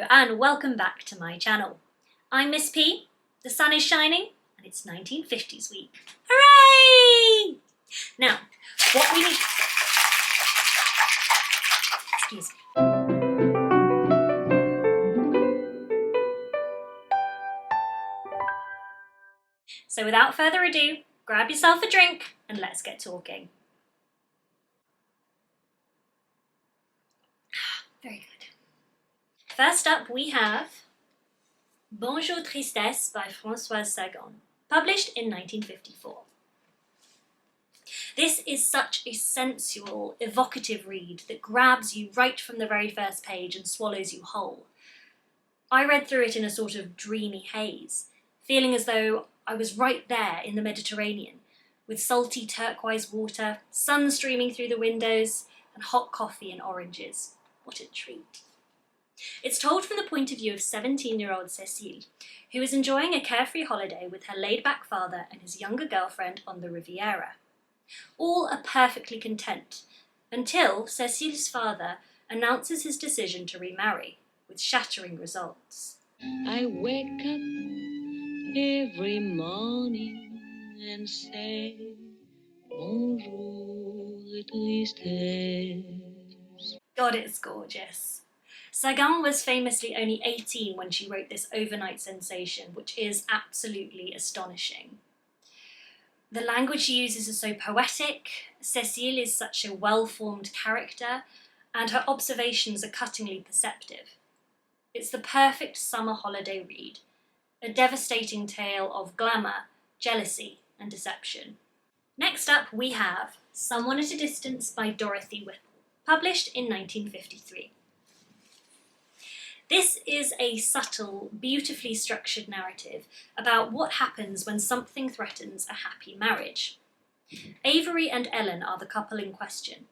Hello and welcome back to my channel. I'm Miss P, the sun is shining and it's 1950s week. Hooray! Now, what we need... Excuse me. So without further ado, grab yourself a drink and let's get talking. Very good. First up we have Bonjour Tristesse by Françoise Sagan, published in 1954. This is such a sensual, evocative read that grabs you right from the very first page and swallows you whole. I read through it in a sort of dreamy haze, feeling as though I was right there in the Mediterranean, with salty turquoise water, sun streaming through the windows, and hot coffee and oranges. What a treat. It's told from the point of view of 17-year-old Cécile, who is enjoying a carefree holiday with her laid-back father and his younger girlfriend on the Riviera. All are perfectly content, until Cécile's father announces his decision to remarry, with shattering results. I wake up every morning and say, Bonjour Tristesse. God, it's gorgeous. Sagan was famously only 18 when she wrote this overnight sensation, which is absolutely astonishing. The language she uses is so poetic, Cécile is such a well-formed character, and her observations are cuttingly perceptive. It's the perfect summer holiday read, a devastating tale of glamour, jealousy, and deception. Next up we have Someone at a Distance by Dorothy Whipple, published in 1953. This is a subtle, beautifully structured narrative about what happens when something threatens a happy marriage. Avery and Ellen are the couple in question,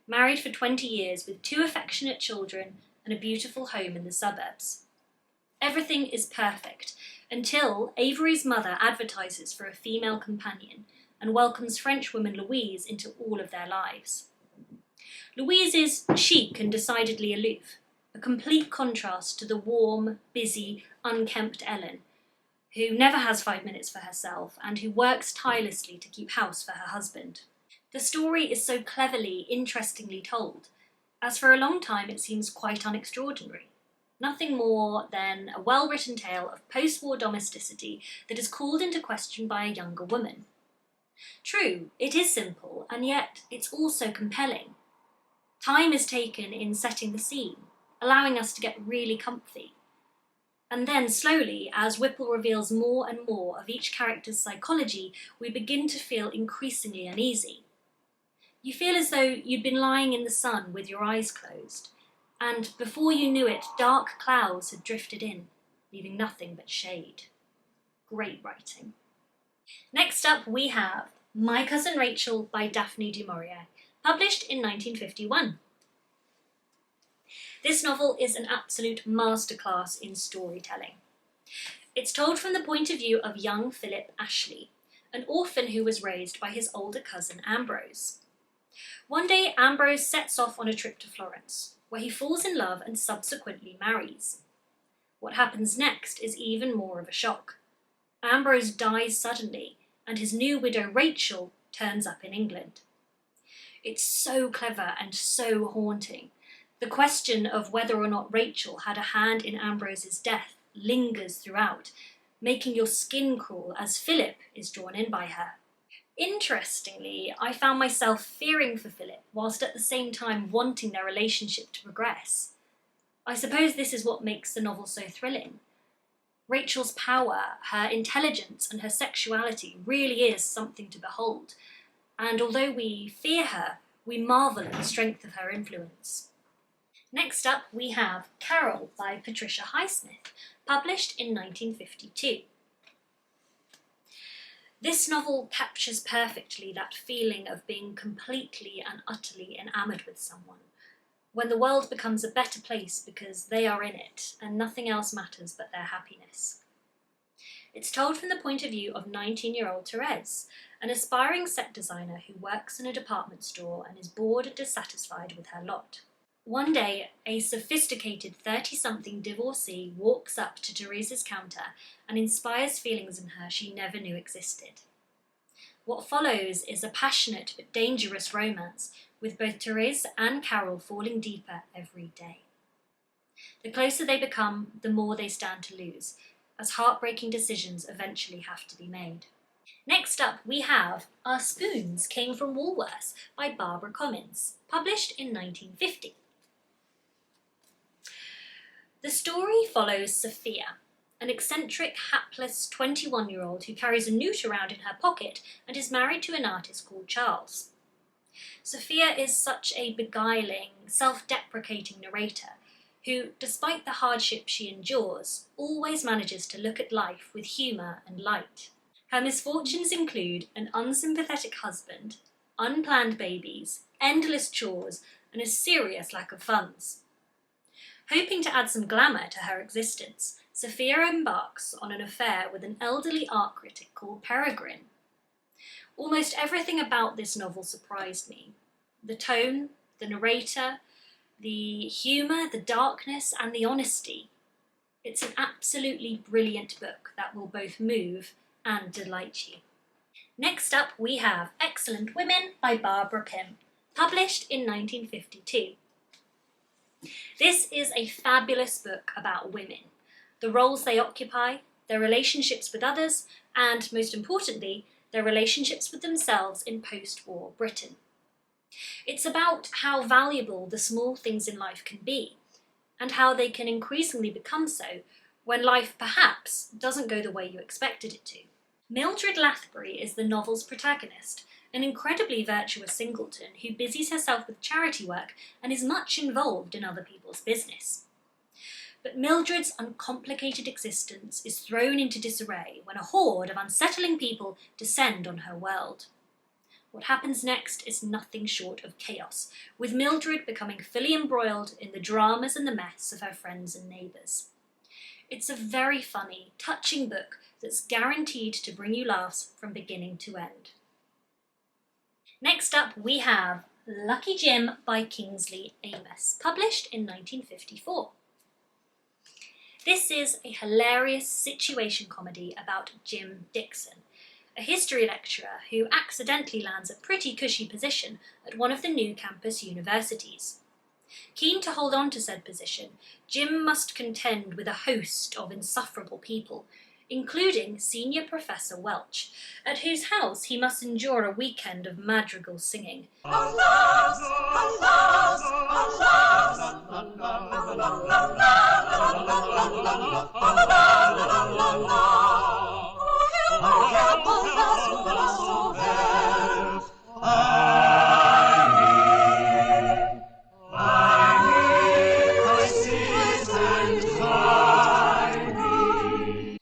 married for 20 years with 2 affectionate children and a beautiful home in the suburbs. Everything is perfect until Avery's mother advertises for a female companion and welcomes Frenchwoman Louise into all of their lives. Louise is chic and decidedly aloof, a complete contrast to the warm, busy, unkempt Ellen, who never has 5 minutes for herself and who works tirelessly to keep house for her husband. The story is so cleverly, interestingly told, as for a long time it seems quite unextraordinary. Nothing more than a well-written tale of post-war domesticity that is called into question by a younger woman. True, it is simple, and yet it's also compelling. Time is taken in setting the scene, allowing us to get really comfy. And then slowly, as Whipple reveals more and more of each character's psychology, we begin to feel increasingly uneasy. You feel as though you'd been lying in the sun with your eyes closed, and before you knew it, dark clouds had drifted in, leaving nothing but shade. Great writing. Next up we have My Cousin Rachel by Daphne du Maurier, published in 1951. This novel is an absolute masterclass in storytelling. It's told from the point of view of young Philip Ashley, an orphan who was raised by his older cousin Ambrose. One day Ambrose sets off on a trip to Florence, where he falls in love and subsequently marries. What happens next is even more of a shock. Ambrose dies suddenly, and his new widow Rachel turns up in England. It's so clever and so haunting. The question of whether or not Rachel had a hand in Ambrose's death lingers throughout, making your skin crawl as Philip is drawn in by her. Interestingly, I found myself fearing for Philip whilst at the same time wanting their relationship to progress. I suppose this is what makes the novel so thrilling. Rachel's power, her intelligence and her sexuality really is something to behold, and although we fear her, we marvel at the strength of her influence. Next up we have Carol by Patricia Highsmith, published in 1952. This novel captures perfectly that feeling of being completely and utterly enamoured with someone, when the world becomes a better place because they are in it and nothing else matters but their happiness. It's told from the point of view of 19-year-old Therese, an aspiring set designer who works in a department store and is bored and dissatisfied with her lot. One day, a sophisticated 30-something divorcee walks up to Therese's counter and inspires feelings in her she never knew existed. What follows is a passionate but dangerous romance, with both Therese and Carol falling deeper every day. The closer they become, the more they stand to lose, as heartbreaking decisions eventually have to be made. Next up, we have Our Spoons Came from Woolworths by Barbara Comyns, published in 1950. The story follows Sophia, an eccentric, hapless 21-year-old who carries a newt around in her pocket and is married to an artist called Charles. Sophia is such a beguiling, self-deprecating narrator who, despite the hardship she endures, always manages to look at life with humour and light. Her misfortunes include an unsympathetic husband, unplanned babies, endless chores, and a serious lack of funds. Hoping to add some glamour to her existence, Sophia embarks on an affair with an elderly art critic called Peregrine. Almost everything about this novel surprised me. The tone, the narrator, the humour, the darkness, and the honesty. It's an absolutely brilliant book that will both move and delight you. Next up, we have Excellent Women by Barbara Pym, published in 1952. This is a fabulous book about women, the roles they occupy, their relationships with others, and, most importantly, their relationships with themselves in post-war Britain. It's about how valuable the small things in life can be, and how they can increasingly become so when life perhaps doesn't go the way you expected it to. Mildred Lathbury is the novel's protagonist, an incredibly virtuous singleton who busies herself with charity work and is much involved in other people's business. But Mildred's uncomplicated existence is thrown into disarray when a horde of unsettling people descend on her world. What happens next is nothing short of chaos, with Mildred becoming fully embroiled in the dramas and the mess of her friends and neighbours. It's a very funny, touching book that's guaranteed to bring you laughs from beginning to end. Next up, we have Lucky Jim by Kingsley Amis, published in 1954. This is a hilarious situation comedy about Jim Dixon, a history lecturer who accidentally lands a pretty cushy position at one of the new campus universities. Keen to hold on to said position, Jim must contend with a host of insufferable people, including Senior Professor Welch, at whose house he must endure a weekend of madrigal singing. Alas, alas,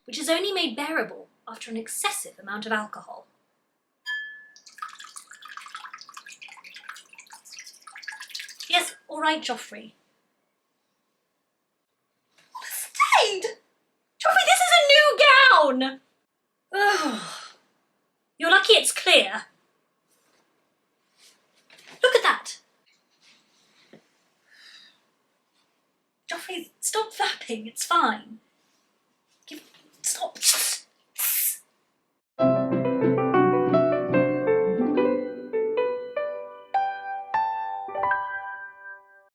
which is only made bearable after an excessive amount of alcohol. Yes, all right, Joffrey. Stayed! Joffrey, this is a new gown! Ugh. You're lucky it's clear. Look at that! Joffrey, stop flapping, it's fine. Stop.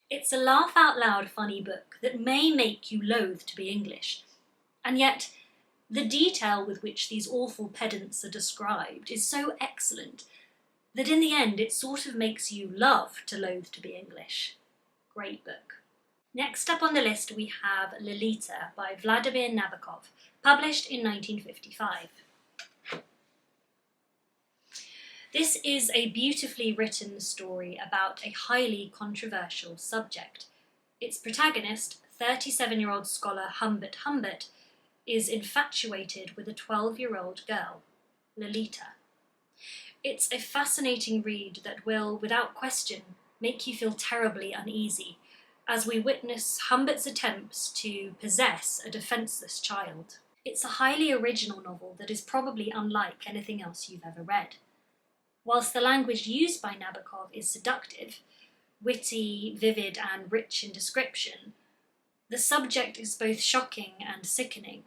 It's a laugh-out-loud funny book that may make you loathe to be English, and yet the detail with which these awful pedants are described is so excellent that in the end it sort of makes you love to loathe to be English. Great book. Next up on the list we have Lolita by Vladimir Nabokov, published in 1955. This is a beautifully written story about a highly controversial subject. Its protagonist, 37-year-old scholar Humbert Humbert, is infatuated with a 12-year-old girl, Lolita. It's a fascinating read that will, without question, make you feel terribly uneasy, as we witness Humbert's attempts to possess a defenceless child. It's a highly original novel that is probably unlike anything else you've ever read. Whilst the language used by Nabokov is seductive, witty, vivid, and rich in description, the subject is both shocking and sickening.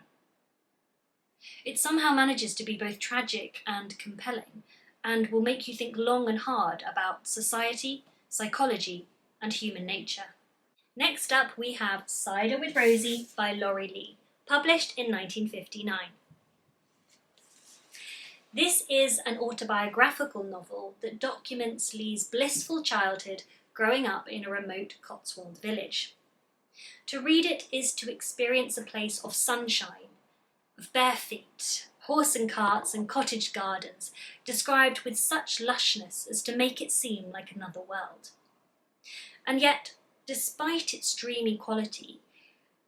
It somehow manages to be both tragic and compelling, and will make you think long and hard about society, psychology, and human nature. Next up, we have Cider with Rosie by Laurie Lee, published in 1959. This is an autobiographical novel that documents Lee's blissful childhood growing up in a remote Cotswold village. To read it is to experience a place of sunshine, of bare feet, horse and carts and cottage gardens, described with such lushness as to make it seem like another world. And yet, despite its dreamy quality,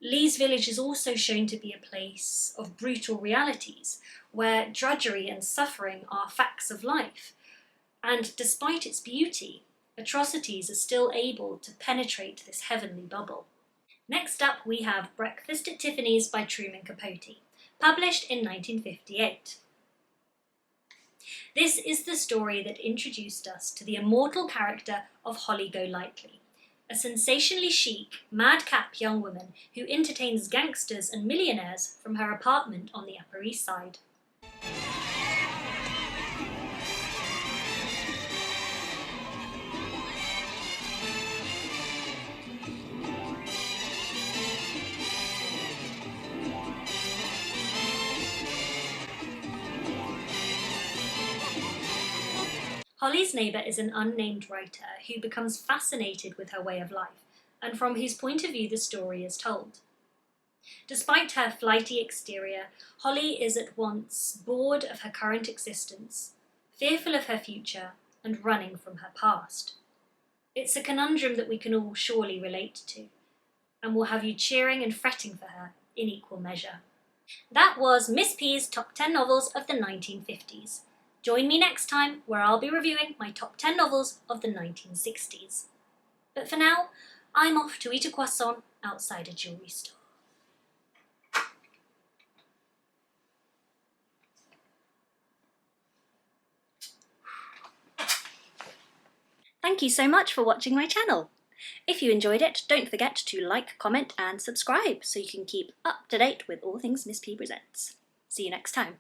Lee's village is also shown to be a place of brutal realities, where drudgery and suffering are facts of life, and despite its beauty, atrocities are still able to penetrate this heavenly bubble. Next up, we have Breakfast at Tiffany's by Truman Capote, published in 1958. This is the story that introduced us to the immortal character of Holly Golightly, a sensationally chic, madcap young woman who entertains gangsters and millionaires from her apartment on the Upper East Side. Holly's neighbour is an unnamed writer who becomes fascinated with her way of life, and from whose point of view the story is told. Despite her flighty exterior, Holly is at once bored of her current existence, fearful of her future, and running from her past. It's a conundrum that we can all surely relate to, and will have you cheering and fretting for her in equal measure. That was Miss P's Top 10 Novels of the 1950s. Join me next time, where I'll be reviewing my top 10 novels of the 1960s. But for now, I'm off to eat a croissant outside a jewellery store. Thank you so much for watching my channel. If you enjoyed it, don't forget to like, comment and subscribe so you can keep up to date with all things Miss P presents. See you next time.